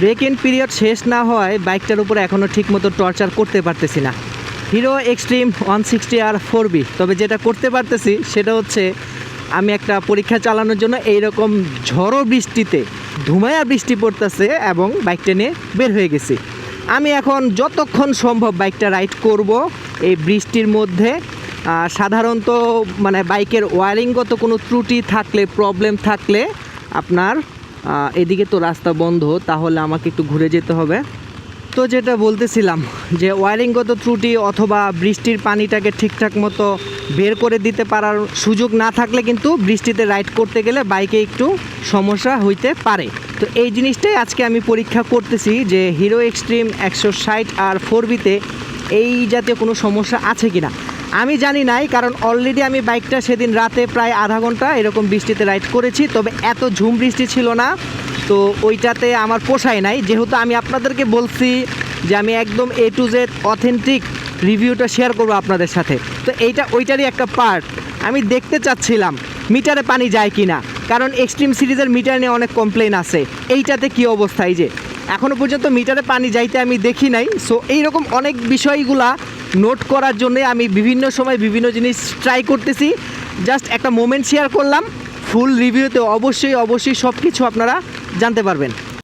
Break in period শেষ না হওয়ায় বাইকটার উপরে এখনও ঠিকমতো টর্চার করতে পারতেছি না। হিরো এক্সট্রিম 160R 4B, তবে যেটা করতে পারতেছি সেটা হচ্ছে আমি একটা পরীক্ষা চালানোর জন্য এইরকম ঝড়ো বৃষ্টিতে ধুমায়া বৃষ্টি পড়তেছে এবং বাইকটা নিয়ে বের হয়ে গেছি। আমি এখন যতক্ষণ সম্ভব বাইকটা রাইড করব এই বৃষ্টির মধ্যে। সাধারণত মানে বাইকের ওয়ারিংগত কোনো ত্রুটি থাকলে, প্রবলেম থাকলে আপনার এদিকে তো রাস্তা বন্ধ, তাহলে আমাকে একটু ঘুরে যেতে হবে। তো যেটা বলতেছিলাম যে ওয়ারিংগত ত্রুটি অথবা বৃষ্টির পানিটাকে ঠিকঠাক মতো বের করে দিতে পারার সুযোগ না থাকলে কিন্তু বৃষ্টিতে রাইড করতে গেলে বাইকে একটু সমস্যা হইতে পারে। তো এই জিনিসটাই আজকে আমি পরীক্ষা করতেছি যে হিরো এক্সট্রিম 160R 4Bতে এই জাতীয় কোনো সমস্যা আছে কি না। আমি জানি নাই, কারণ অলরেডি আমি বাইকটা সেদিন রাতে প্রায় আধা ঘন্টা এরকম বৃষ্টিতে রাইড করেছি, তবে এত ঝুম বৃষ্টি ছিল না। তো ওইটাতে আমার পোষায় নাই, যেহেতু আমি আপনাদেরকে বলছি যে আমি একদম A to Z অথেন্টিক রিভিউটা শেয়ার করবো আপনাদের সাথে। তো এইটা ওইটারই একটা পার্ট। আমি দেখতে চাচ্ছিলাম মিটারে পানি যায় কি না, কারণ এক্সট্রিম সিরিজের মিটার নিয়ে অনেক কমপ্লেন আছে। এইটাতে কি অবস্থা, এই যে এখনও পর্যন্ত মিটারে পানি যাইতে আমি দেখি নাই। সো এইরকম অনেক বিষয়গুলা নোট করার জন্যে আমি বিভিন্ন সময় বিভিন্ন জিনিস ট্রাই করতেছি। জাস্ট একটা মোমেন্ট শেয়ার করলাম। ফুল রিভিউতে অবশ্যই সব কিছু আপনারা জানতে পারবেন।